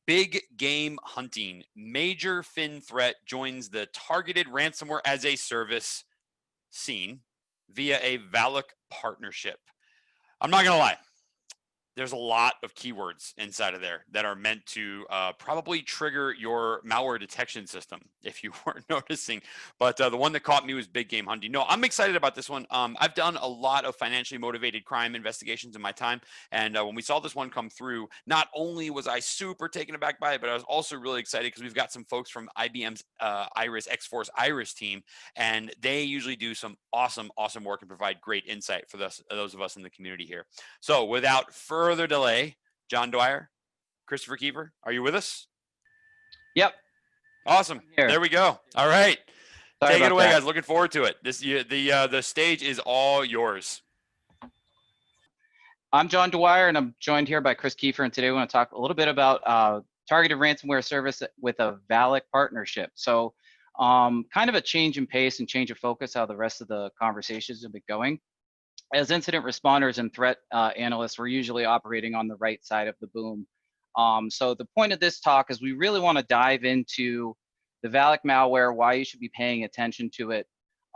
big game hunting. Major fin threat joins the targeted ransomware as a service scene via a Valak partnership. I'm not gonna lie, there's a lot of keywords inside of there that are meant to probably trigger your malware detection system, if you weren't noticing. But the one that caught me was big game hunting. No, I'm excited about this one. I've done a lot of financially motivated crime investigations in my time. And when we saw this one come through, not only was I super taken aback by it, but I was also really excited because we've got some folks from IBM's Iris, X-Force Iris team, and they usually do some awesome work and provide great insight for those of us in the community here. So without further delay, John Dwyer, Christopher Kiefer, are you with us? Yep. Awesome. There we go. All right. Sorry Take it away, that. guys. Looking forward to it. The stage is all yours. I'm John Dwyer, and I'm joined here by Chris Kiefer, and today we want to talk a little bit about targeted ransomware service with a Valak partnership. So kind of a change in pace and change of focus how the rest of the conversations have been going. As incident responders and threat analysts, we're usually operating on the right side of the boom. So the point of this talk is we really want to dive into the Valak malware, why you should be paying attention to it.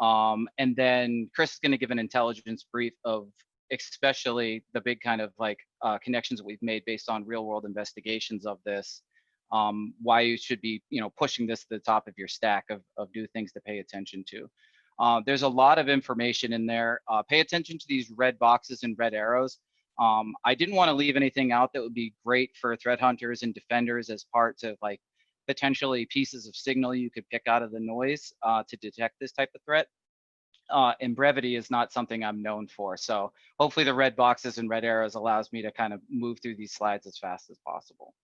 And then Chris is going to give an intelligence brief of especially the big kind of like connections that we've made based on real world investigations of this, why you should be pushing this to the top of your stack of new things to pay attention to. There's a lot of information in there. Pay attention to these red boxes and red arrows. I didn't want to leave anything out that would be great for threat hunters and defenders as parts of like potentially pieces of signal you could pick out of the noise to detect this type of threat. And brevity is not something I'm known for. So hopefully the red boxes and red arrows allows me to kind of move through these slides as fast as possible.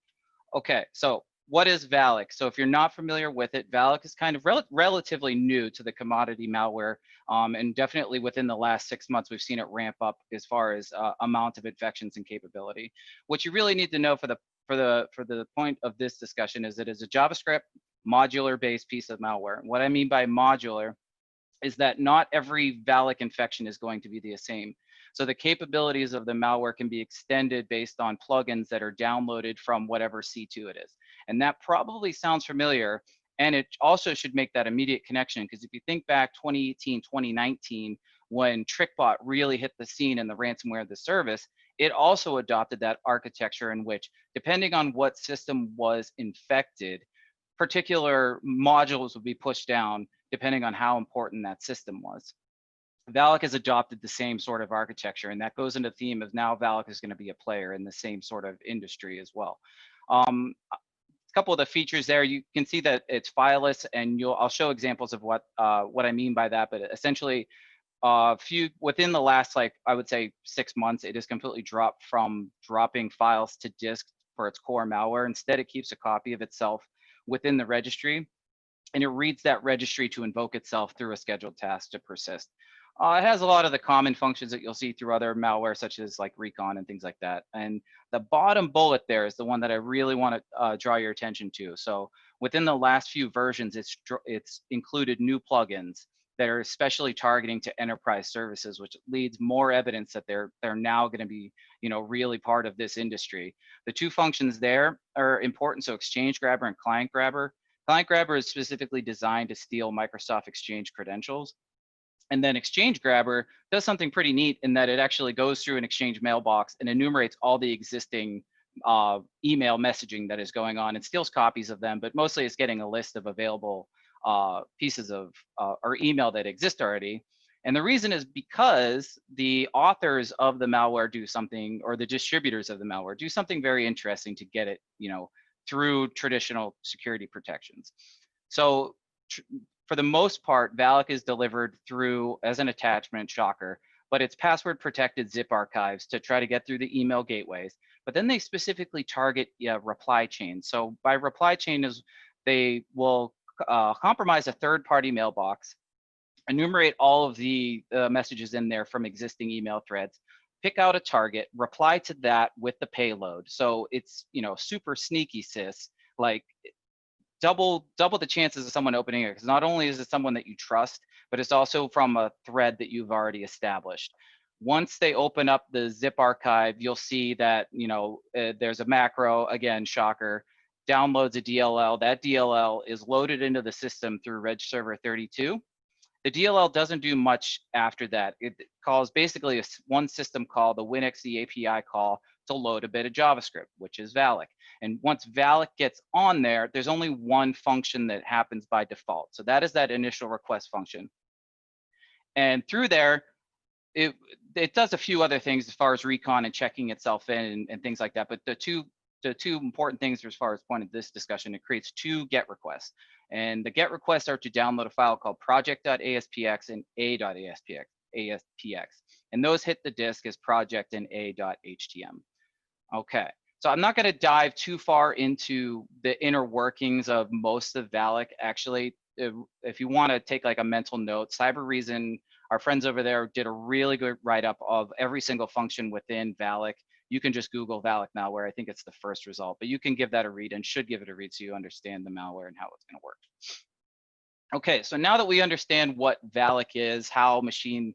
Okay, so what is Valak? So if you're not familiar with it, Valak is kind of relatively new to the commodity malware, and definitely within the last 6 months, we've seen it ramp up as far as amount of infections and capability. What you really need to know for the point of this discussion is it is a JavaScript modular-based piece of malware. What I mean by modular is that not every Valak infection is going to be the same. So the capabilities of the malware can be extended based on plugins that are downloaded from whatever C2 it is. And that probably sounds familiar. And it also should make that immediate connection, because if you think back 2018, 2019, when TrickBot really hit the scene in the ransomware as a service, it also adopted that architecture in which, depending on what system was infected, particular modules would be pushed down depending on how important that system was. Valak has adopted the same sort of architecture, and that goes into the theme of now Valak is going to be a player in the same sort of industry as well. A couple of the features there, you can see that it's fileless, and I'll show examples of what I mean by that. But essentially, within the last, like I would say 6 months, it has completely dropped from dropping files to disk for its core malware. Instead, it keeps a copy of itself within the registry, and it reads that registry to invoke itself through a scheduled task to persist. It has a lot of the common functions that you'll see through other malware, such as like recon and things like that. And the bottom bullet there is the one that I really want to draw your attention to. So within the last few versions, it's included new plugins that are especially targeting to enterprise services, which leads more evidence that they're now going to be, really part of this industry. The two functions there are important. So Exchange Grabber and Client Grabber. Client Grabber is specifically designed to steal Microsoft Exchange credentials. And then Exchange Grabber does something pretty neat in that it actually goes through an Exchange mailbox and enumerates all the existing email messaging that is going on and steals copies of them, but mostly it's getting a list of available pieces of or email that exist already. And the reason is because the authors of the malware do something, or the distributors of the malware do something very interesting to get it, through traditional security protections. So for the most part, Valak is delivered through as an attachment, shocker, but it's password protected zip archives to try to get through the email gateways. But then they specifically target reply chains. So by reply chain is they will compromise a third-party mailbox, enumerate all of the messages in there from existing email threads, pick out a target, reply to that with the payload. So it's super sneaky, sis. Like double the chances of someone opening it, because not only is it someone that you trust, but it's also from a thread that you've already established. Once they open up the zip archive, you'll see that there's a macro, again, shocker, downloads a DLL. That DLL is loaded into the system through Reg Server 32. The DLL doesn't do much after that. It calls basically one system call, the WinXE API call, to load a bit of JavaScript, which is Valak. And once Valak gets on there, there's only one function that happens by default. So that is that initial request function. And through there, it does a few other things as far as recon and checking itself in and things like that. But the two important things as far as point of this discussion, it creates 2 GET requests. And the GET requests are to download a file called project.aspx and a.aspx. And those hit the disk as project and a.htm. Okay, so I'm not going to dive too far into the inner workings of most of Valak. Actually, if you want to take like a mental note, Cyber our friends over there did a really good write-up of every single function within Valak. You can just Google Valak malware. I think it's the first result, but you can give that a read and should give it a read so you understand the malware and how it's going to work. Okay, so now that we understand what Valak is, how machines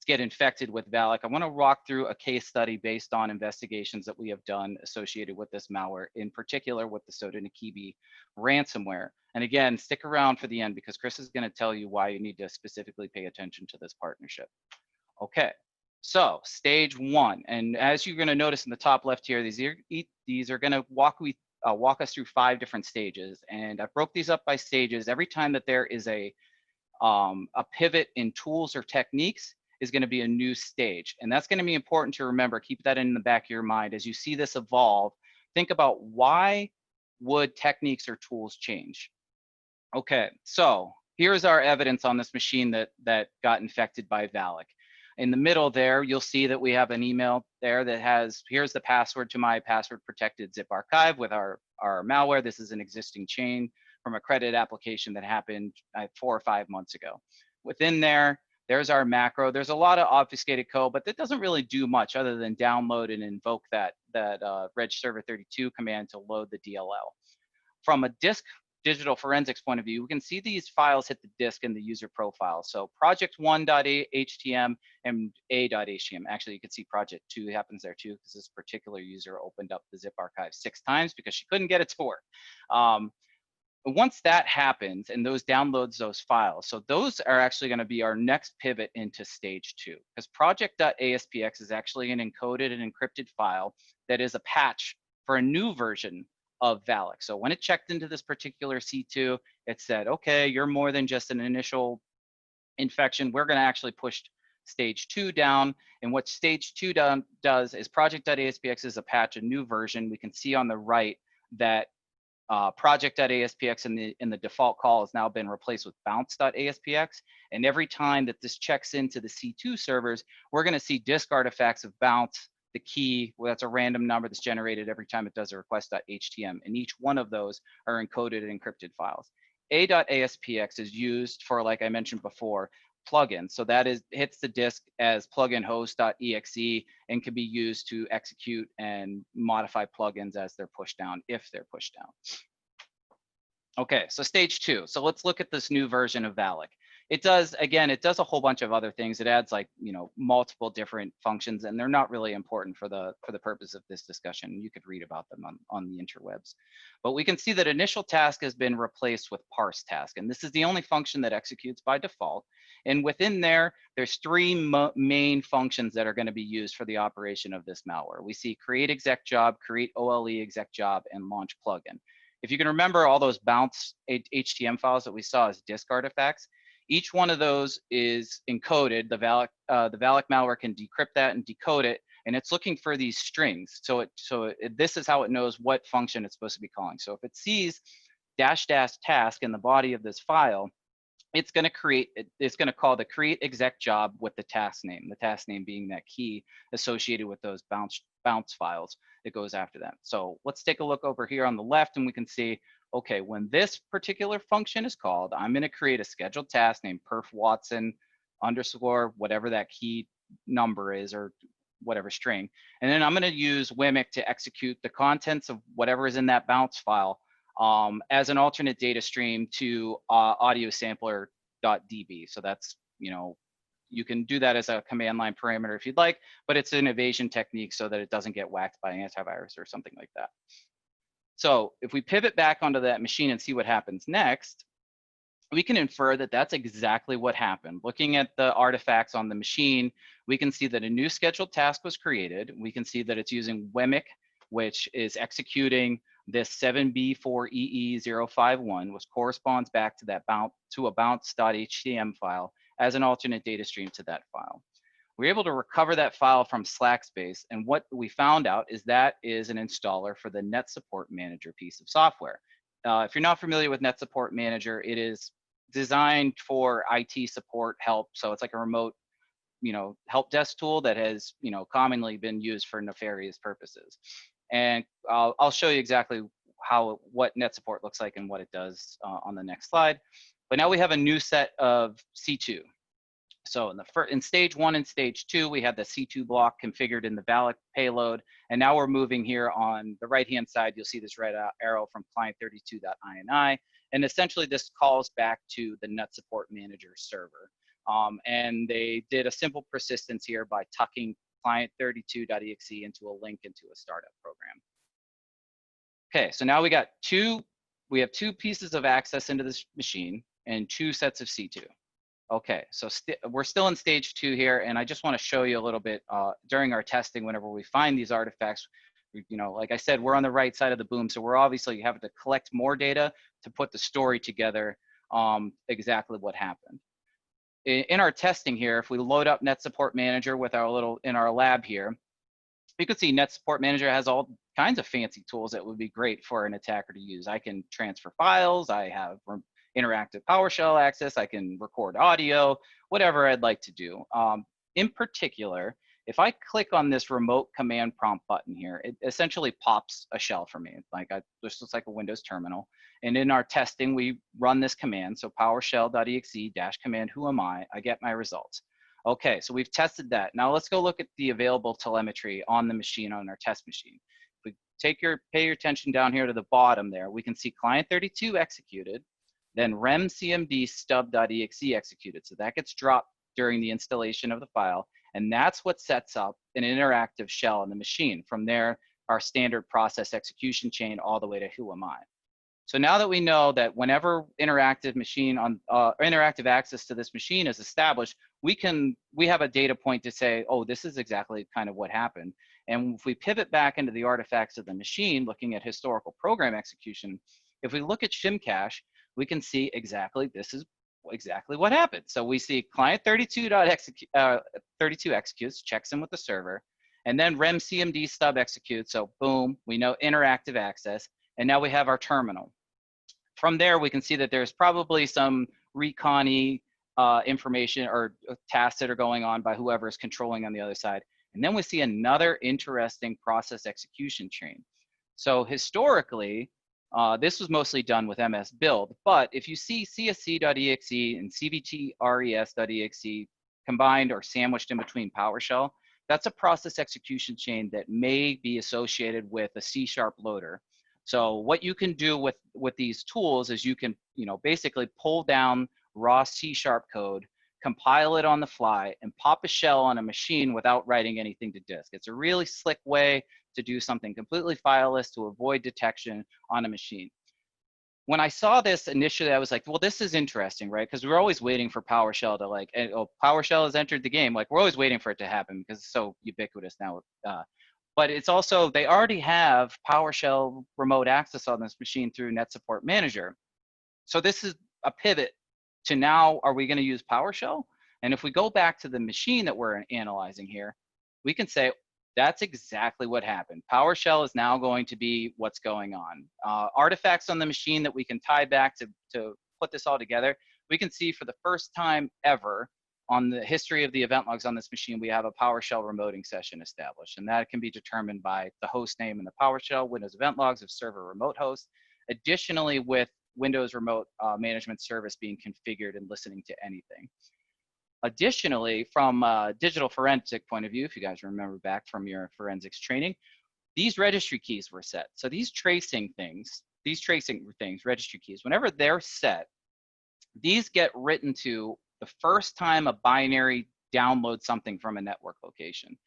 get infected with Valak, I want to walk through a case study based on investigations that we have done associated with this malware, in particular with the Soda Nikibi ransomware. And again, stick around for the end because Chris is going to tell you why you need to specifically pay attention to this partnership. Okay, so stage 1, and as you're going to notice in the top left here, these are going to walk us through 5 different stages, and I broke these up by stages. Every time that there is a pivot in tools or techniques is going to be a new stage, and that's going to be important to remember. Keep that in the back of your mind as you see this evolve. Think about why would techniques or tools change. Okay, so here's our evidence on this machine that got infected by Valak. In the middle there, you'll see that we have an email there that has, here's the password to my password protected zip archive with our malware. This is an existing chain from a credit application that happened 4 or 5 months ago. Within there, there's our macro. There's a lot of obfuscated code, but that doesn't really do much other than download and invoke that Reg Server 32 command to load the DLL. From a digital forensics point of view, we can see these files hit the disk in the user profile. So project1.htm and a.htm. Actually, you can see project 2 happens there too, because this particular user opened up the zip archive 6 times because she couldn't get it to work. Once that happens and those downloads those files, so those are actually going to be our next pivot into stage 2, because project.aspx is actually an encoded and encrypted file that is a patch for a new version of Valak. So when it checked into this particular C2, it said, okay, you're more than just an initial infection. We're going to actually push stage 2 down. And what stage 2 does is project.aspx is a patch, a new version. We can see on the right that project.aspx in the default call has now been replaced with bounce.aspx. And every time that this checks into the C2 servers, we're going to see disk artifacts of bounce, the key, well, that's a random number that's generated every time it does a request.htm. And each one of those are encoded and encrypted files. A.aspx is used for, like I mentioned before, plugins. So that hits the disk as plugin host.exe and can be used to execute and modify plugins as they're pushed down, if they're pushed down. Okay, so stage 2. So let's look at this new version of Valak. It does a whole bunch of other things. It adds multiple different functions, and they're not really important for the purpose of this discussion. You could read about them on the interwebs. But we can see that initial task has been replaced with parse task, and this is the only function that executes by default. And within there's 3 main functions that are going to be used for the operation of this malware. We see create exec job, create OLE exec job, and launch plugin. If you can remember all those bounce HTML files that we saw as disk artifacts, each one of those is encoded. The Valak malware can decrypt that and decode it, and it's looking for these strings. This is how it knows what function it's supposed to be calling. So if it sees -- task in the body of this file, it's going to call the create exec job with the task name being that key associated with those bounce files that goes after that. So let's take a look over here on the left, and we can see, okay, when this particular function is called, I'm going to create a scheduled task named perf Watson _ whatever that key number is, or whatever string. And then I'm going to use Wimic to execute the contents of whatever is in that bounce file as an alternate data stream to audio sampler.db. So that's, you can do that as a command line parameter if you'd like, but it's an evasion technique so that it doesn't get whacked by antivirus or something like that. So if we pivot back onto that machine and see what happens next, we can infer that that's exactly what happened. Looking at the artifacts on the machine, we can see that a new scheduled task was created. We can see that it's using WEMIC, which is executing this 7B4EE051, which corresponds back to that a bounce.htm file as an alternate data stream to that file. We were able to recover that file from Slackspace, and what we found out is that is an installer for the NetSupport Manager piece of software. If you're not familiar with NetSupport Manager, it is designed for IT support help. So it's like a remote, help desk tool that has, commonly been used for nefarious purposes. And I'll show you exactly what NetSupport looks like and what it does on the next slide. But now we have a new set of C2. So in stage 1 and stage 2, we had the C2 block configured in the Valak payload. And now we're moving here on the right-hand side. You'll see this red arrow from client32.ini. And essentially, this calls back to the NetSupport Manager server. And they did a simple persistence here by tucking client32.exe into a link into a startup program. Okay, so now we have two pieces of access into this machine and 2 sets of C2. Okay, so we're still in stage 2 here, and I just want to show you a little bit during our testing. Whenever we find these artifacts, like I said, we're on the right side of the boom, so we're obviously having to collect more data to put the story together, exactly what happened. In our testing here, if we load up NetSupport Manager with in our lab here, you can see NetSupport Manager has all kinds of fancy tools that would be great for an attacker to use. I can transfer files, I have interactive PowerShell access, I can record audio, whatever I'd like to do. In particular, if I click on this remote command prompt button here, it essentially pops a shell for me. This looks like a Windows terminal. And in our testing, we run this command. So PowerShell.exe -command who am I get my results. Okay, so we've tested that. Now let's go look at the available telemetry on the machine, on our test machine. If we pay your attention down here to the bottom there, we can see client32 executed, then remcmd stub.exe executed. So that gets dropped during the installation of the file. And that's what sets up an interactive shell in the machine. From there, our standard process execution chain all the way to who am I. So now that we know that whenever interactive access to this machine is established, we have a data point to say, oh, this is exactly kind of what happened. And if we pivot back into the artifacts of the machine, looking at historical program execution, if we look at shim cache, we can see this is exactly what happened. So we see client32 executes, checks in with the server, and then remcmd stub executes. So boom, we know interactive access, and now we have our terminal. From there, we can see that there's probably some recon-y information or tasks that are going on by whoever is controlling on the other side. And then we see another interesting process execution chain. So historically, this was mostly done with MS build, but if you see csc.exe and cvtres.exe combined or sandwiched in between PowerShell, that's a process execution chain that may be associated with a C# loader. So what you can do with these tools is you can, basically pull down raw C# code, compile it on the fly, and pop a shell on a machine without writing anything to disk. It's a really slick way to do something completely fileless to avoid detection on a machine. When I saw this initially, I was like, well, this is interesting, right? Because we're always waiting for PowerShell to PowerShell has entered the game. We're always waiting for it to happen because it's so ubiquitous now. But it's also, they already have PowerShell remote access on this machine through NetSupport Manager. So this is a pivot to now, are we going to use PowerShell? And if we go back to the machine that we're analyzing here, we can say that's exactly what happened. PowerShell is now going to be what's going on. Artifacts on the machine that we can tie back to put this all together, we can see for the first time ever on the history of the event logs on this machine, we have a PowerShell remoting session established, and that can be determined by the host name in the PowerShell Windows event logs of server remote host. Additionally, with Windows remote management service being configured and listening to anything. Additionally, from a digital forensic point of view, if you guys remember back from your forensics training, these registry keys were set. So these tracing things, registry keys, whenever they're set, these get written to the first time a binary downloads something from a network location.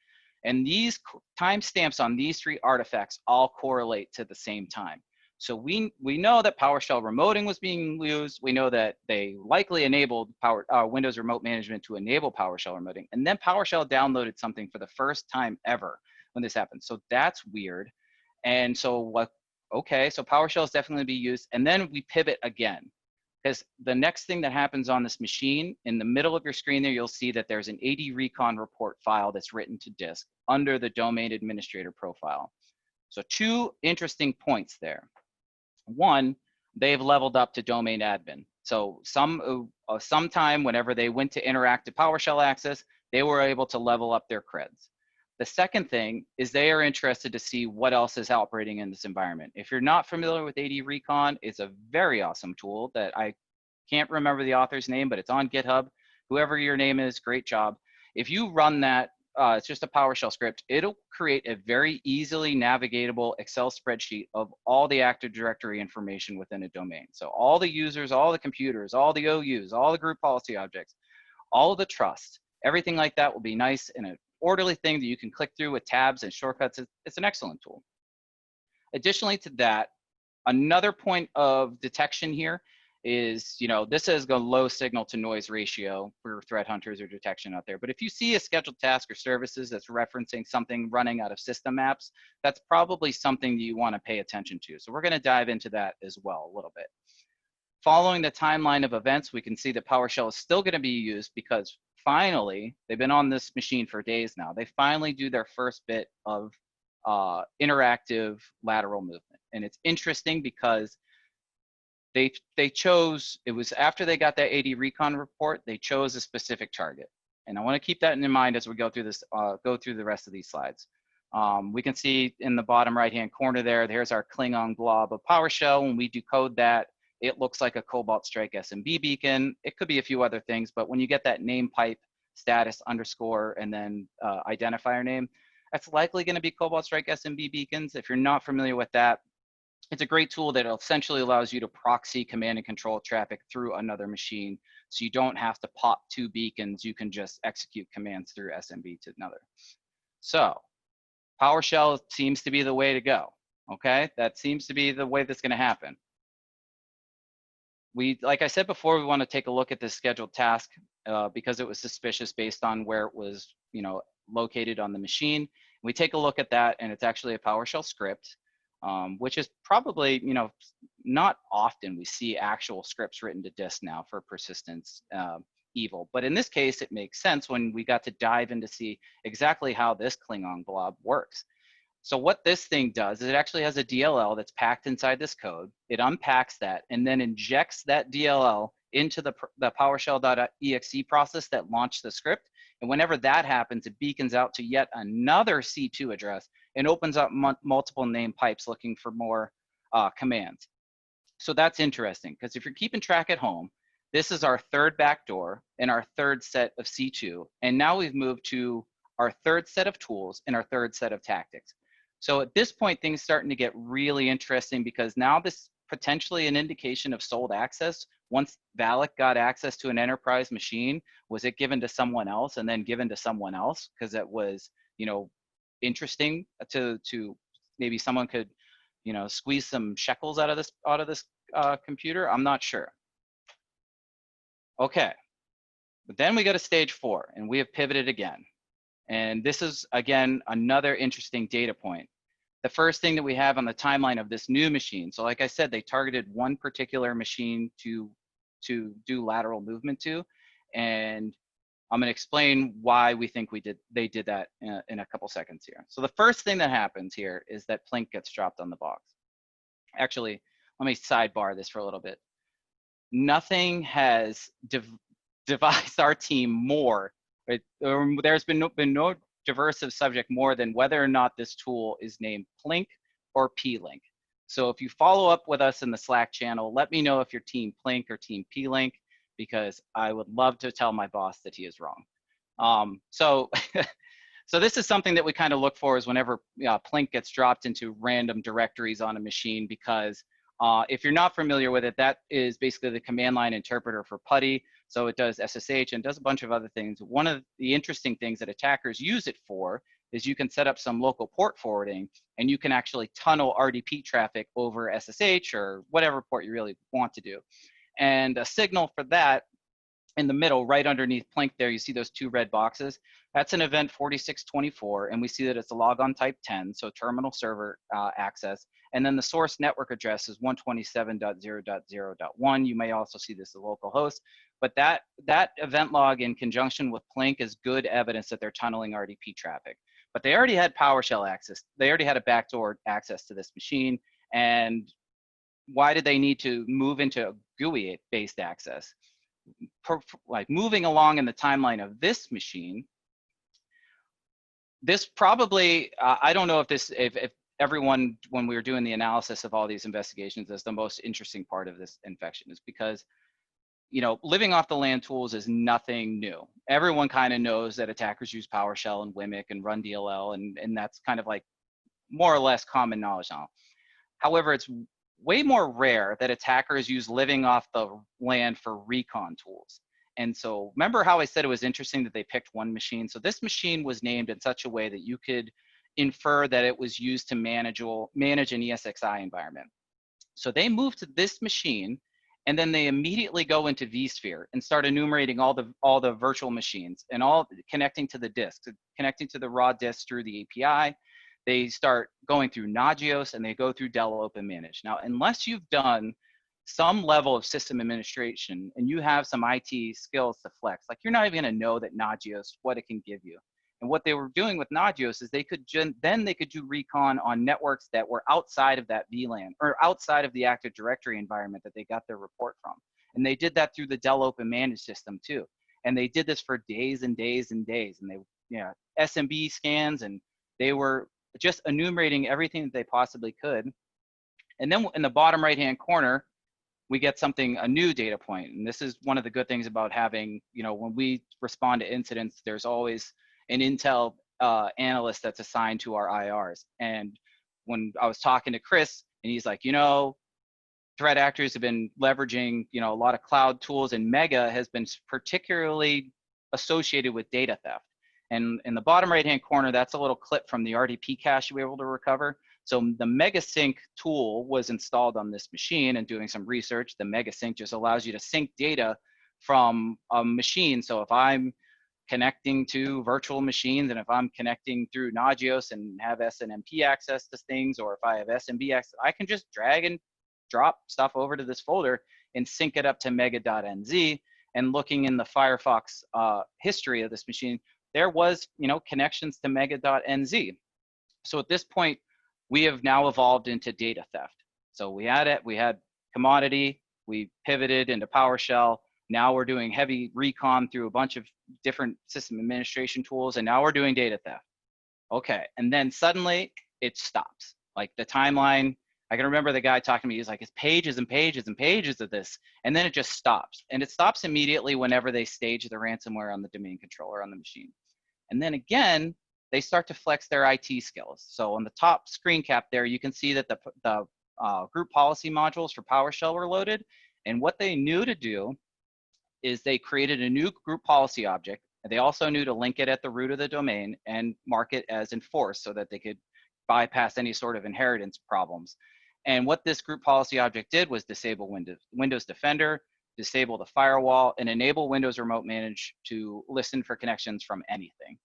And these timestamps on these 3 artifacts all correlate to the same time. So we know that PowerShell remoting was being used. We know that they likely enabled Windows Remote Management to enable PowerShell remoting. And then PowerShell downloaded something for the first time ever when this happened. So that's weird. And so okay, so PowerShell is definitely be used. And then we pivot again. Because the next thing that happens on this machine, in the middle of your screen there, you'll see that there's an AD recon report file that's written to disk under the domain administrator profile. So two interesting points there. One, they've leveled up to domain admin. So sometime whenever they went to interactive PowerShell access, they were able to level up their creds. The second thing is they are interested to see what else is operating in this environment. If you're not familiar with AD Recon, it's a very awesome tool that I can't remember the author's name, but it's on GitHub. Whoever your name is, great job. If you run that, it's just a PowerShell script, it'll create a very easily navigatable Excel spreadsheet of all the Active Directory information within a domain. So all the users, all the computers, all the OUs, all the group policy objects, all of the trust, everything like that will be nice in an orderly thing that you can click through with tabs and shortcuts. It's an excellent tool. Additionally to that, another point of detection here is, this is a low signal to noise ratio for threat hunters or detection out there. But if you see a scheduled task or services that's referencing something running out of system apps, that's probably something that you want to pay attention to. So we're going to dive into that as well a little bit. Following the timeline of events, we can see that PowerShell is still going to be used because finally, they've been on this machine for days now. They finally do their first bit of interactive lateral movement. And it's interesting because they chose, it was after they got that AD Recon report, they chose a specific target. And I want to keep that in mind as we go through this, go through the rest of these slides. We can see in the bottom right-hand corner there's our Klingon blob of PowerShell. When we decode that, it looks like a Cobalt Strike SMB beacon. It could be a few other things, but when you get that name pipe status underscore and then identifier name, that's likely going to be Cobalt Strike SMB beacons. If you're not familiar with that, it's a great tool that essentially allows you to proxy command and control traffic through another machine. So you don't have to pop two beacons. You can just execute commands through SMB to another. So PowerShell seems to be the way to go. Okay, that seems to be the way that's going to happen. Like I said before, we want to take a look at this scheduled task because it was suspicious based on where it was, located on the machine. We take a look at that, and it's actually a PowerShell script, which is probably, not often we see actual scripts written to disk now for persistence evil. But in this case, it makes sense when we got to dive in to see exactly how this Klingon blob works. So what this thing does is it actually has a DLL that's packed inside this code. It unpacks that and then injects that DLL into the PowerShell.exe process that launched the script. And whenever that happens, it beacons out to yet another C2 address and opens up multiple name pipes looking for more commands. So that's interesting because if you're keeping track at home, this is our third backdoor and our third set of C2. And now we've moved to our third set of tools and our third set of tactics. So at this point, things starting to get really interesting because now this potentially an indication of sold access. Once Valak got access to an enterprise machine, was it given to someone else and then given to someone else? Because it was, interesting to maybe someone could, squeeze some shekels out of this computer. I'm not sure. Okay, but then we go to stage 4 and we have pivoted again. And this is, again, another interesting data point. The first thing that we have on the timeline of this new machine, so like I said, they targeted one particular machine to do lateral movement to, and I'm going to explain why we think they did that in a couple seconds here. So the first thing that happens here is that Plink gets dropped on the box. Actually, let me sidebar this for a little bit. Nothing has devised our team more. There's been no diversive subject more than whether or not this tool is named Plink or P-Link. So if you follow up with us in the Slack channel, let me know if you're team Plink or team P-Link, because I would love to tell my boss that he is wrong. So this is something that we kind of look for is whenever Plink gets dropped into random directories on a machine, because if you're not familiar with it, that is basically the command line interpreter for PuTTY. So it does SSH and does a bunch of other things. One of the interesting things that attackers use it for is you can set up some local port forwarding, and you can actually tunnel RDP traffic over SSH or whatever port you really want to do. And a signal for that, in the middle, right underneath Plink there, you see those two red boxes. That's an event 4624, and we see that it's a logon type 10, so terminal server access. And then the source network address is 127.0.0.1. You may also see this as local host, but that event log in conjunction with Plink is good evidence that they're tunneling RDP traffic. But they already had PowerShell access. They already had a backdoor access to this machine. And why did they need to move into GUI-based access? Like moving along in the timeline of this machine, this probably, I don't know if everyone, when we were doing the analysis of all these investigations, is the most interesting part of this infection, is because, you know, living off the land tools is nothing new. Everyone kind of knows that attackers use PowerShell and WMIC and run DLL, and that's kind of like more or less common knowledge now. However, it's way more rare that attackers use living off the land for recon tools. And so remember how I said it was interesting that they picked one machine? So this machine was named in such a way that you could infer that it was used to manage an ESXi environment. So they moved to this machine, and then they immediately go into vSphere and start enumerating all the virtual machines and all connecting to the disk, connecting to the raw disk through the API. They start going through Nagios, and they go through Dell Open Manage. Now, unless you've done some level of system administration and you have some IT skills to flex, like you're not even gonna know that Nagios, what it can give you. And what they were doing with Nagios is they could do recon on networks that were outside of that VLAN or outside of the Active Directory environment that they got their report from. And they did that through the Dell Open Manage system too. And they did this for days and days and days. And they, you know, SMB scans, and they were just enumerating everything that they possibly could. And then in the bottom right-hand corner, we get a new data point. And this is one of the good things about having, you know, when we respond to incidents, there's always an Intel analyst that's assigned to our IRs. And when I was talking to Chris, and he's like, you know, threat actors have been leveraging, you know, a lot of cloud tools, and Mega has been particularly associated with data theft. And in the bottom right-hand corner, that's a little clip from the RDP cache we were able to recover. So the MegaSync tool was installed on this machine, and doing some research, the MegaSync just allows you to sync data from a machine. So if I'm connecting to virtual machines, and if I'm connecting through Nagios and have SNMP access to things, or if I have SMB access, I can just drag and drop stuff over to this folder and sync it up to mega.nz. And looking in the Firefox history of this machine, there was, you know, connections to mega.nz. So at this point, we have now evolved into data theft. So we had commodity, we pivoted into PowerShell. Now we're doing heavy recon through a bunch of different system administration tools, and now we're doing data theft. Okay, and then suddenly it stops. Like the timeline, I can remember the guy talking to me, he's like, it's pages and pages and pages of this, and then it just stops. And it stops immediately whenever they stage the ransomware on the domain controller on the machine. And then again, they start to flex their IT skills. So on the top screen cap there, you can see that the group policy modules for PowerShell were loaded. And what they knew to do is they created a new group policy object. And they also knew to link it at the root of the domain and mark it as enforced so that they could bypass any sort of inheritance problems. And what this group policy object did was disable Windows Defender, disable the firewall, and enable Windows Remote Manage to listen for connections from anything.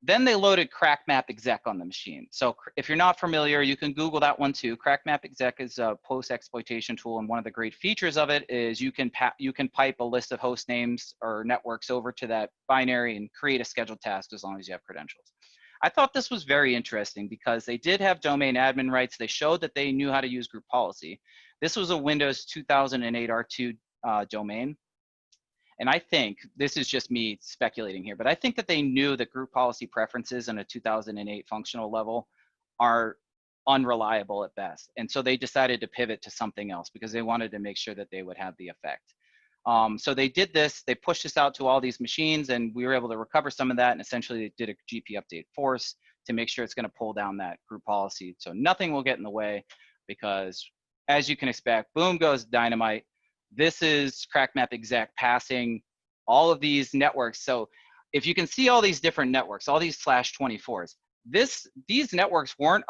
Then they loaded crackmap-exec on the machine. So if you're not familiar, you can Google that one too. Crackmap-exec is a post-exploitation tool, and one of the great features of it is you can pipe a list of host names or networks over to that binary and create a scheduled task as long as you have credentials. I thought this was very interesting because they did have domain admin rights. They showed that they knew how to use group policy. This was a Windows 2008 R2 domain. And I think, this is just me speculating here, but I think that they knew that group policy preferences on a 2008 functional level are unreliable at best. And so they decided to pivot to something else because they wanted to make sure that they would have the effect. So they did this, they pushed this out to all these machines, and we were able to recover some of that, and essentially they did a GP update force to make sure it's gonna pull down that group policy. So nothing will get in the way because, as you can expect, boom goes dynamite. This is crackmap exec passing all of these networks. So if you can see all these different networks, all these /24s, these networks weren't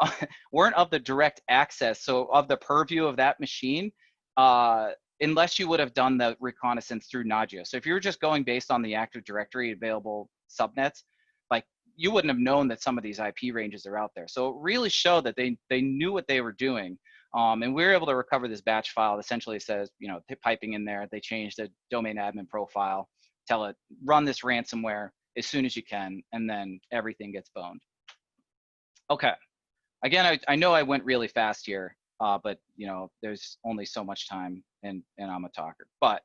of the direct access, so of the purview of that machine, unless you would have done the reconnaissance through Nagios. So if you were just going based on the Active Directory available subnets, like you wouldn't have known that some of these IP ranges are out there. So it really showed that they knew what they were doing. And we were able to recover this batch file that essentially says, you know, piping in there, they changed the domain admin profile, tell it, run this ransomware as soon as you can, and then everything gets boned. Okay, again, I know I went really fast here, but you know, there's only so much time and I'm a talker. But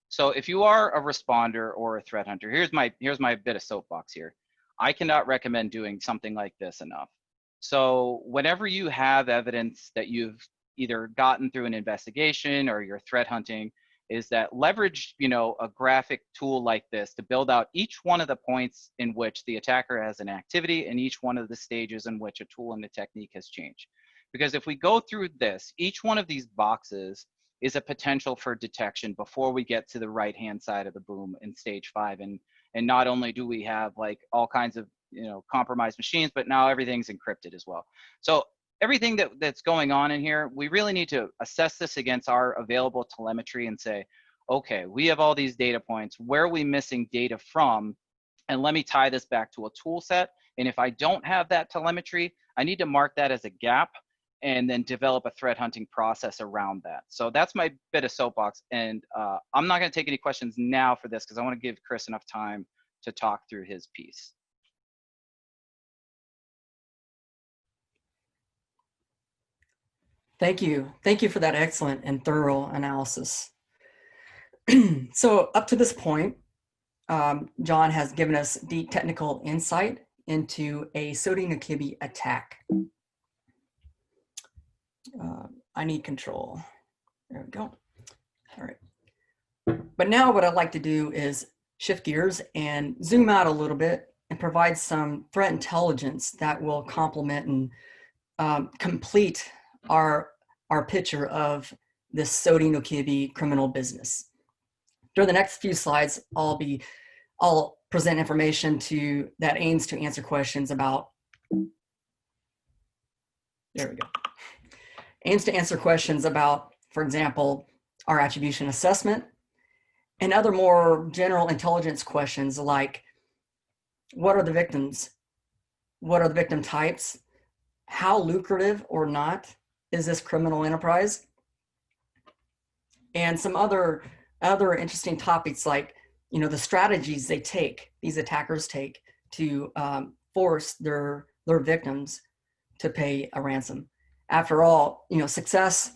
so if you are a responder or a threat hunter, here's my bit of soapbox here. I cannot recommend doing something like this enough. So whenever you have evidence that you've either gotten through an investigation or you're threat hunting, is that leverage, you know, a graphic tool like this to build out each one of the points in which the attacker has an activity and each one of the stages in which a tool and a technique has changed. Because if we go through this, each one of these boxes is a potential for detection before we get to the right-hand side of the boom in stage 5. And not only do we have like all kinds of, you know, compromised machines, but now everything's encrypted as well. So everything that's going on in here, we really need to assess this against our available telemetry and say, okay, we have all these data points. Where are we missing data from? And let me tie this back to a tool set. And if I don't have that telemetry, I need to mark that as a gap and then develop a threat hunting process around that. So that's my bit of soapbox. And I'm not gonna take any questions now for this because I wanna give Chris enough time to talk through his piece. Thank you. Thank you for that excellent and thorough analysis. So up to this point, John has given us deep technical insight into a Sodi-Nukibi attack. I need control. There we go. All right. But now what I'd like to do is shift gears and zoom out a little bit and provide some threat intelligence that will complement and complete our picture of this Sodi-Nukibi criminal business. During the next few slides, I'll present information that aims to answer questions about, there we go, aims to answer questions about, for example, our attribution assessment and other more general intelligence questions like, what are the victims? What are the victim types? How lucrative or not is this criminal enterprise? And some other interesting topics like, you know, the strategies these attackers take to force their victims to pay a ransom. After all, you know, success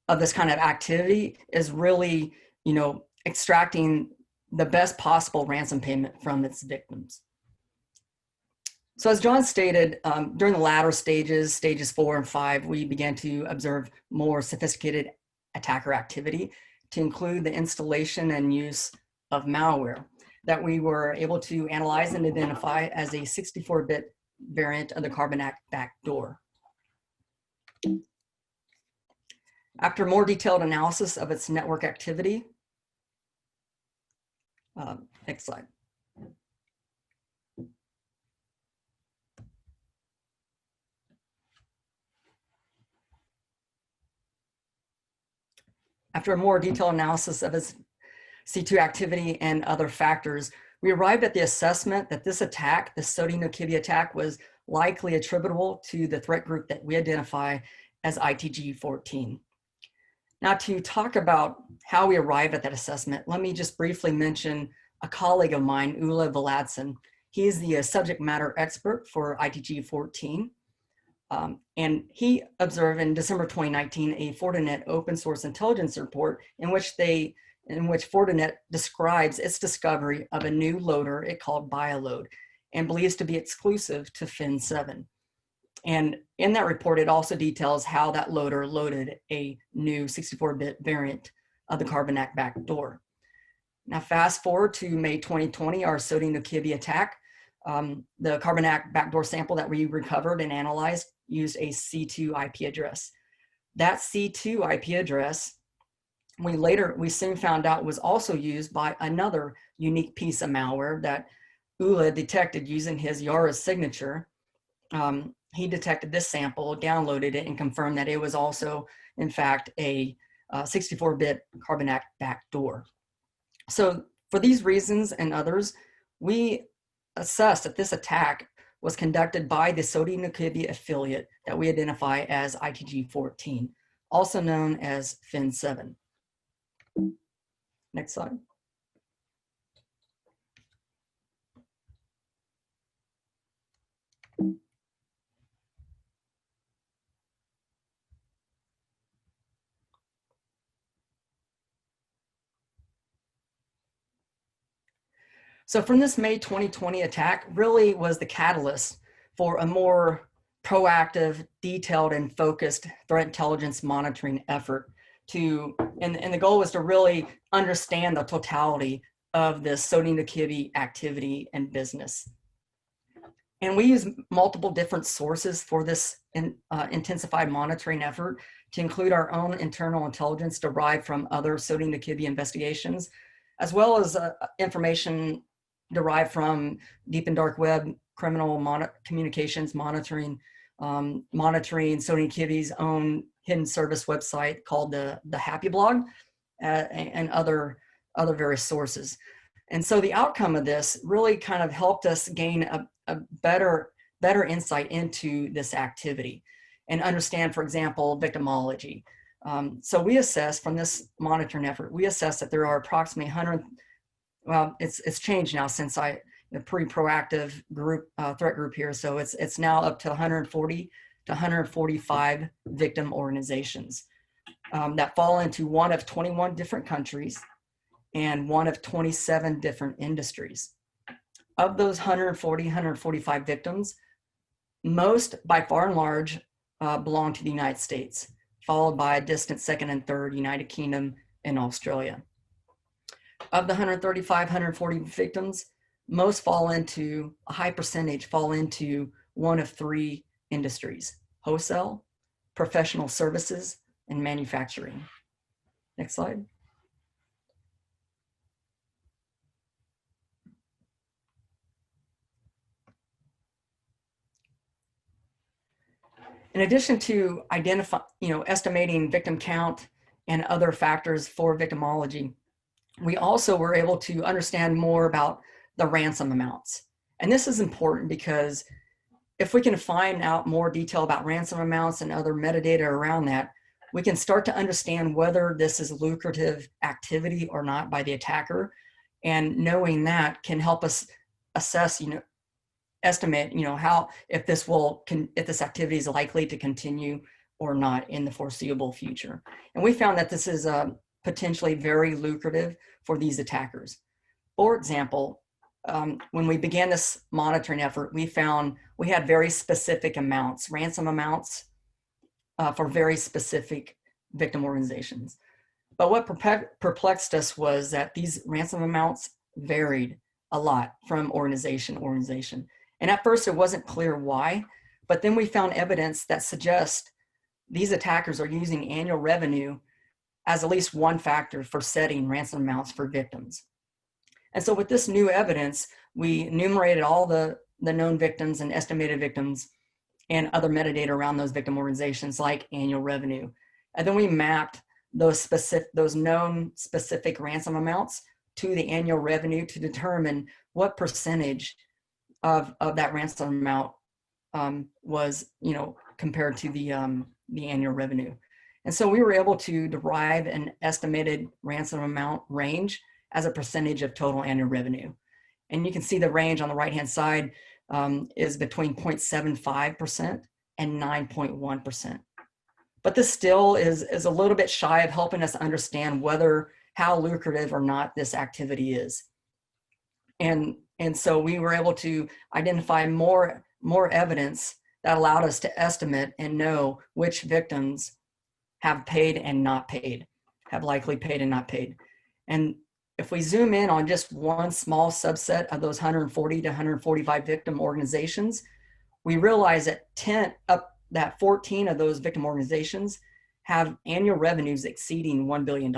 of this kind of activity is really, you know, extracting the best possible ransom payment from its victims. So as John stated, during the latter stages 4 and 5, we began to observe more sophisticated attacker activity to include the installation and use of malware that we were able to analyze and identify as a 64-bit variant of the Carbonac Backdoor. After more detailed analysis of its network activity, next slide. After a more detailed analysis of its C2 activity and other factors, we arrived at the assessment that this attack, the Sodi-Nukibi attack, was likely attributable to the threat group that we identify as ITG-14. Now, to talk about how we arrived at that assessment, let me just briefly mention a colleague of mine, Ula Valadson. He is the subject matter expert for ITG-14. And he observed in December 2019 a Fortinet open source intelligence report in which Fortinet describes its discovery of a new loader it called BioLoad and believes to be exclusive to Fin7. And in that report, it also details how that loader loaded a new 64-bit variant of the Carbonac Backdoor. Now, fast forward to May 2020, our Sodi-Nukibi attack. The Carbonac Backdoor sample that we recovered and analyzed used a C2 IP address. That C2 IP address, we soon found out was also used by another unique piece of malware that Ula detected using his Yara's signature, he detected this sample, downloaded it, and confirmed that it was also, in fact, a 64-bit carbon backdoor. So for these reasons and others, we assessed that this attack was conducted by the Sodi Nukibi affiliate that we identify as ITG14, also known as Fin7. Next slide. So from this May 2020 attack really was the catalyst for a more proactive, detailed, and focused threat intelligence monitoring effort and the goal was to really understand the totality of this Sodi Nukibi activity and business. And we use multiple different sources for this intensified monitoring effort to include our own internal intelligence derived from other Sodi Nukibi investigations, as well as information derived from deep and dark web criminal communications monitoring, monitoring Sodi Nukibi's own hidden service website called the Happy Blog, and other various sources. And so the outcome of this really kind of helped us gain a better insight into this activity and understand, for example, victimology. So we assessed from this monitoring effort, we assessed that there are approximately 100, well, it's changed now since the pretty proactive group, threat group here. So it's now up to 140 to 145 victim organizations that fall into one of 21 different countries and one of 27 different industries. Of those 140, 145 victims, most by far and large belong to the United States, followed by a distant second and third, United Kingdom and Australia. Of the 135, 140 victims, most fall into, a high percentage fall into one of three industries: wholesale, professional services, and manufacturing. Next slide. In addition to estimating victim count and other factors for victimology, we also were able to understand more about the ransom amounts. And this is important because if we can find out more detail about ransom amounts and other metadata around that, we can start to understand whether this is lucrative activity or not by the attacker. And knowing that can help us assess, estimate, how, if this activity is likely to continue or not in the foreseeable future. And we found that this is potentially very lucrative for these attackers. For example, when we began this monitoring effort, we found we had very specific amounts, ransom amounts for very specific victim organizations. But what perplexed us was that these ransom amounts varied a lot from organization to organization. And at first it wasn't clear why, but then we found evidence that suggests these attackers are using annual revenue as at least one factor for setting ransom amounts for victims. And so with this new evidence, we enumerated all the known victims and estimated victims and other metadata around those victim organizations like annual revenue. And then we mapped those known specific ransom amounts to the annual revenue to determine what percentage of that ransom amount was, compared to the annual revenue. And so we were able to derive an estimated ransom amount range as a percentage of total annual revenue. And you can see the range on the right-hand side is between 0.75% and 9.1%. But this still is a little bit shy of helping us understand how lucrative or not this activity is. And so we were able to identify more evidence that allowed us to estimate and know which victims have paid and not paid, have likely paid and not paid. And if we zoom in on just one small subset of those 140 to 145 victim organizations, we realize that 14 of those victim organizations have annual revenues exceeding $1 billion.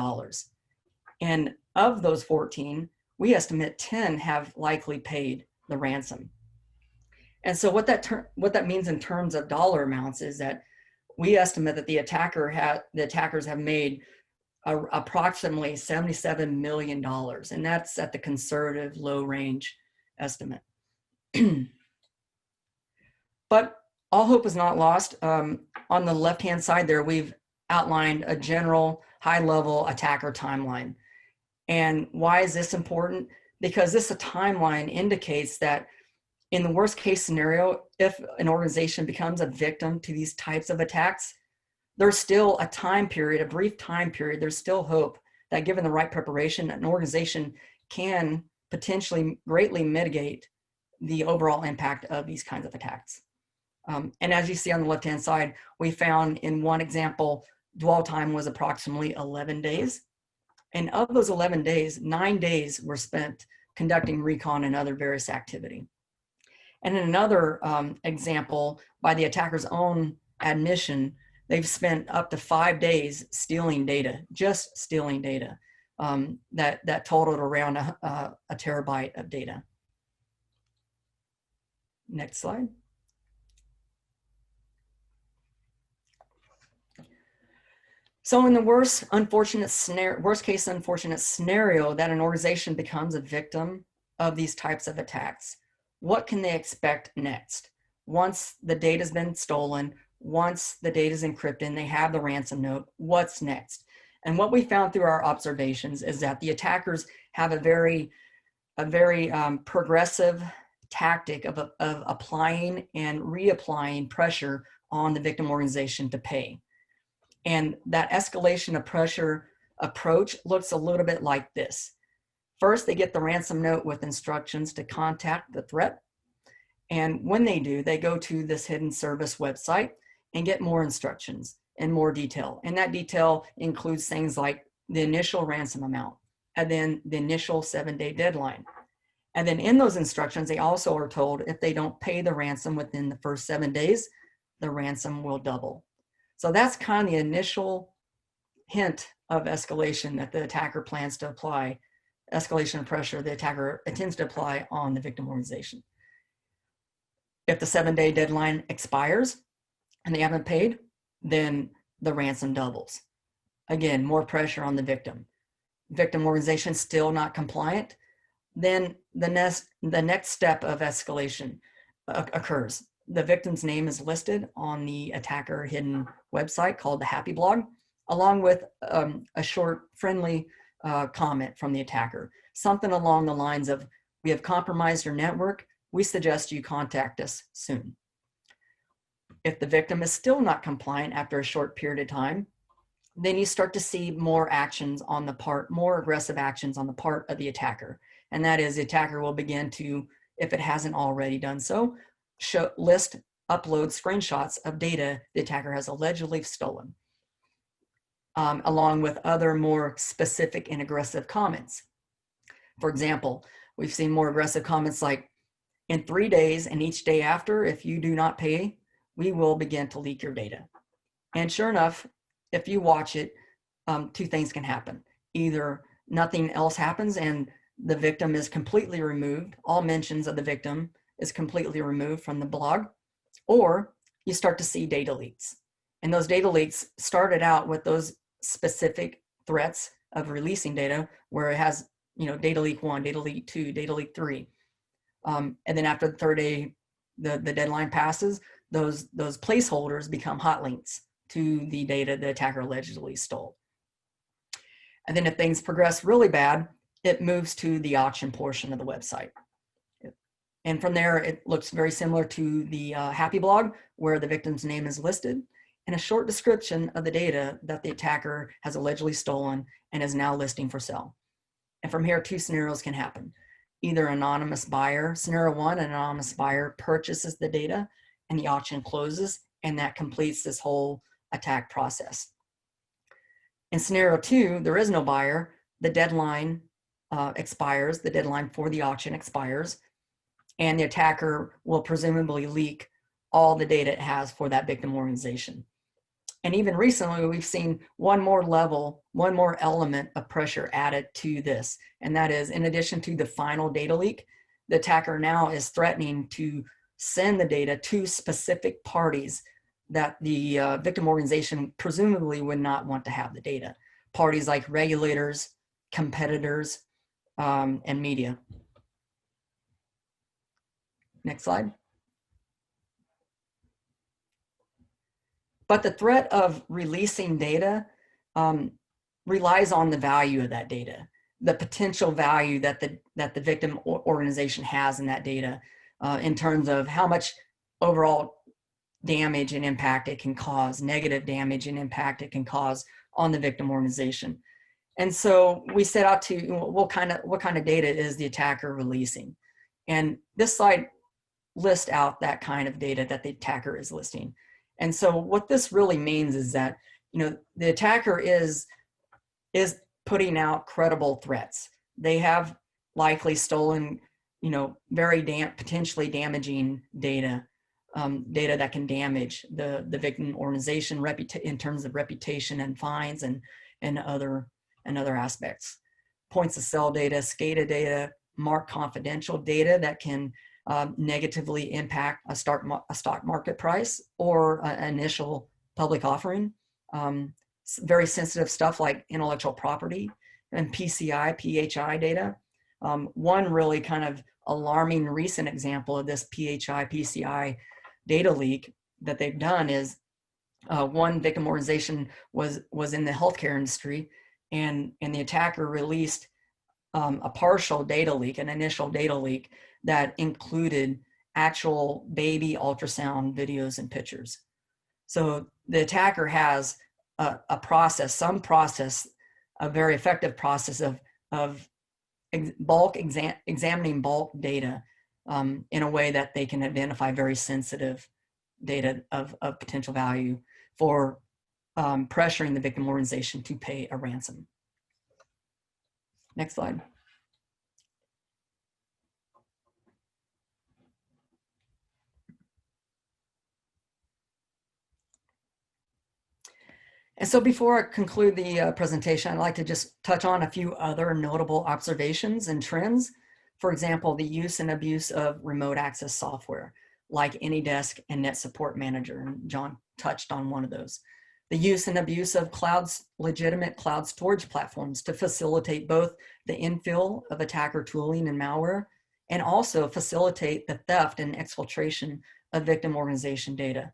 And of those 14, we estimate 10 have likely paid the ransom. And so what that means in terms of dollar amounts is that we estimate that the attackers have made approximately $77 million, and that's at the conservative low range estimate. But all hope is not lost. On the left-hand side there, we've outlined a general high-level attacker timeline. And why is this important? Because this timeline indicates that in the worst case scenario, if an organization becomes a victim to these types of attacks, there's still a time period, a brief time period, there's still hope that given the right preparation, an organization can potentially greatly mitigate the overall impact of these kinds of attacks. And as you see on the left-hand side, we found in one example, dwell time was approximately 11 days. And of those 11 days, 9 days were spent conducting recon and other various activity. And in another example, by the attacker's own admission, they've spent up to 5 days stealing data, just stealing data, that totaled around a terabyte of data. Next slide. So in the worst case unfortunate scenario that an organization becomes a victim of these types of attacks, what can they expect next? Once the data has been stolen, once the data is encrypted and they have the ransom note, what's next? And what we found through our observations is that the attackers have a very progressive tactic of applying and reapplying pressure on the victim organization to pay. And that escalation of pressure approach looks a little bit like this. First, they get the ransom note with instructions to contact the threat. And when they do, they go to this hidden service website and get more instructions and more detail. And that detail includes things like the initial ransom amount and then the initial 7-day deadline. And then in those instructions, they also are told if they don't pay the ransom within the first 7 days, the ransom will double. So that's kind of the initial hint of escalation that the attacker plans to apply, escalation of pressure the attacker intends to apply on the victim organization. If the 7-day deadline expires and they haven't paid, then the ransom doubles. Again, more pressure on the victim. Victim organization still not compliant, then the next step of escalation occurs. The victim's name is listed on the attacker hidden website called the Happy Blog, along with a short friendly comment from the attacker. Something along the lines of, we have compromised your network. We suggest you contact us soon. If the victim is still not compliant after a short period of time, then you start to see more actions on the part, more aggressive actions on the part of the attacker. And that is the attacker will begin to, if it hasn't already done so, upload screenshots of data the attacker has allegedly stolen, along with other more specific and aggressive comments. For example, we've seen more aggressive comments like, in 3 days and each day after, if you do not pay, we will begin to leak your data. And sure enough, if you watch it, 2 things can happen. Either nothing else happens and the victim is completely removed, all mentions of the victim is completely removed from the blog, or you start to see data leaks. And those data leaks started out with those specific threats of releasing data where it has, data leak 1, data leak 2, data leak 3. And then after the 3rd day, the deadline passes, those placeholders become hot links to the data the attacker allegedly stole. And then if things progress really bad, it moves to the auction portion of the website. And from there, it looks very similar to the Happy Blog, where the victim's name is listed and a short description of the data that the attacker has allegedly stolen and is now listing for sale. And from here, 2 scenarios can happen. Either anonymous buyer, scenario 1, an anonymous buyer purchases the data and the auction closes, and that completes this whole attack process. In scenario 2, there is no buyer, the deadline expires, the deadline for the auction expires, and the attacker will presumably leak all the data it has for that victim organization. And even recently, we've seen one more element of pressure added to this. And that is, in addition to the final data leak, the attacker now is threatening to send the data to specific parties that the victim organization presumably would not want to have the data. Parties like regulators, competitors, and media. Next slide. But the threat of releasing data relies on the value of that data, the potential value that the victim organization has in that data, in terms of how much overall damage and impact it can cause, negative damage and impact it can cause on the victim organization. And so we set out to, what kind of data is the attacker releasing? And this slide lists out that kind of data that the attacker is listing. And so what this really means is that, the attacker is putting out credible threats. They have likely stolen, very potentially damaging data, data that can damage the victim organization in terms of reputation and fines and other aspects. Points of sale data, SCADA data, marked confidential data that can negatively impact a stock market price or an initial public offering. Very sensitive stuff like intellectual property and PCI, PHI data. One really kind of alarming recent example of this PHI, PCI data leak that they've done is one victim organization was in the healthcare industry, and the attacker released a partial data leak, an initial data leak that included actual baby ultrasound videos and pictures. So the attacker has a very effective process of examining bulk data in a way that they can identify very sensitive data of potential value for pressuring the victim organization to pay a ransom. Next slide. And so before I conclude the presentation, I'd like to just touch on a few other notable observations and trends. For example, the use and abuse of remote access software like AnyDesk and NetSupport Manager, and John touched on one of those. The use and abuse of legitimate cloud storage platforms to facilitate both the infill of attacker tooling and malware, and also facilitate the theft and exfiltration of victim organization data.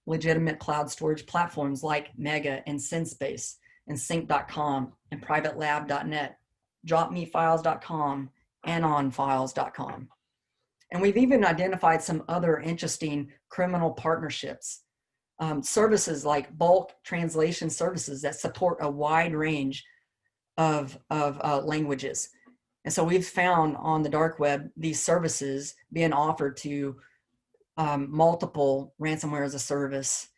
Legitimate cloud storage platforms like Mega and SendSpace and Sync.com and PrivateLab.net, DropMeFiles.com, AnonFiles.com. And we've even identified some other interesting criminal partnerships. Services like bulk translation services that support a wide range of languages. And so we've found on the dark web these services being offered to multiple ransomware-as-a-service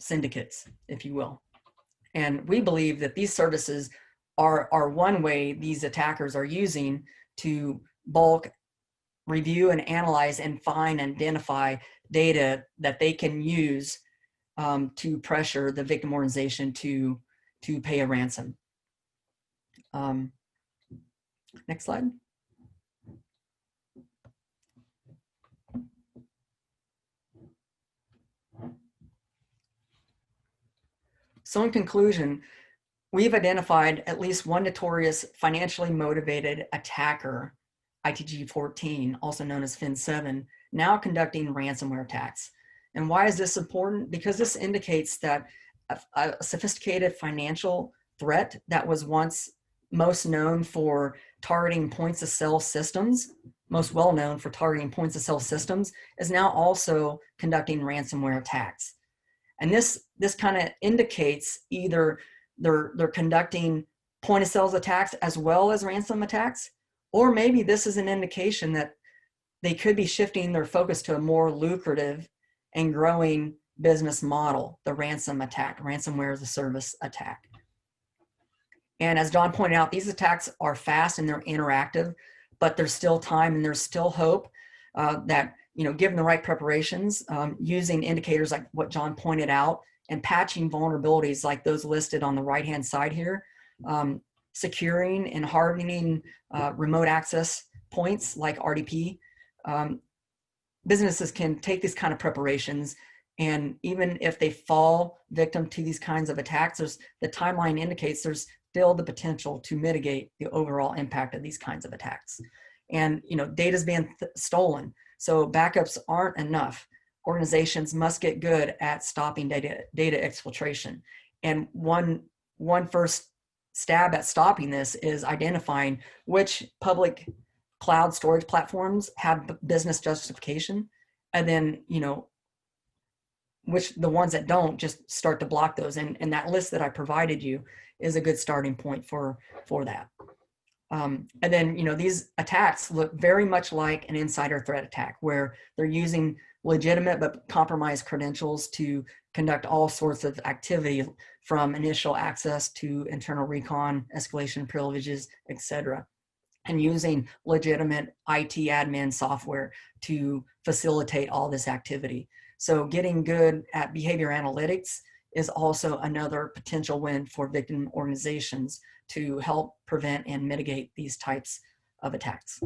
syndicates, if you will. And we believe that these services are one way these attackers are using to bulk review and analyze and find and identify data that they can use to pressure the victim organization to pay a ransom. Next slide. So in conclusion, we've identified at least one notorious financially motivated attacker, ITG-14, also known as Fin7, now conducting ransomware attacks. And why is this important? Because this indicates that a sophisticated financial threat that was once most known for targeting points of sale systems, most well known for targeting points of sale systems, is now also conducting ransomware attacks. And this kind of indicates either they're conducting point of sales attacks as well as ransom attacks, or maybe this is an indication that they could be shifting their focus to a more lucrative and growing business model, the ransom attack, ransomware-as-a-service attack. And as John pointed out, these attacks are fast and they're interactive, but there's still time and there's still hope that, given the right preparations, using indicators like what John pointed out and patching vulnerabilities like those listed on the right-hand side here, securing and hardening remote access points like RDP. Businesses can take these kind of preparations, and even if they fall victim to these kinds of attacks, the timeline indicates there's still the potential to mitigate the overall impact of these kinds of attacks. And data is being stolen, so backups aren't enough. Organizations must get good at stopping data exfiltration. And one first stab at stopping this is identifying which public cloud storage platforms have business justification, and then which the ones that don't, just start to block those. And that list that I provided you is a good starting point for that. And then these attacks look very much like an insider threat attack, where they're using legitimate but compromised credentials to conduct all sorts of activity, from initial access to internal recon, escalation privileges, etc., and using legitimate IT admin software to facilitate all this activity. So getting good at behavior analytics is also another potential win for victim organizations to help prevent and mitigate these types of attacks.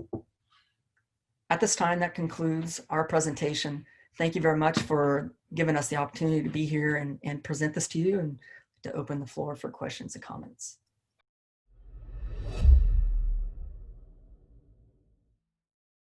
At this time, that concludes our presentation. Thank you very much for giving us the opportunity to be here and present this to you, and to open the floor for questions and comments.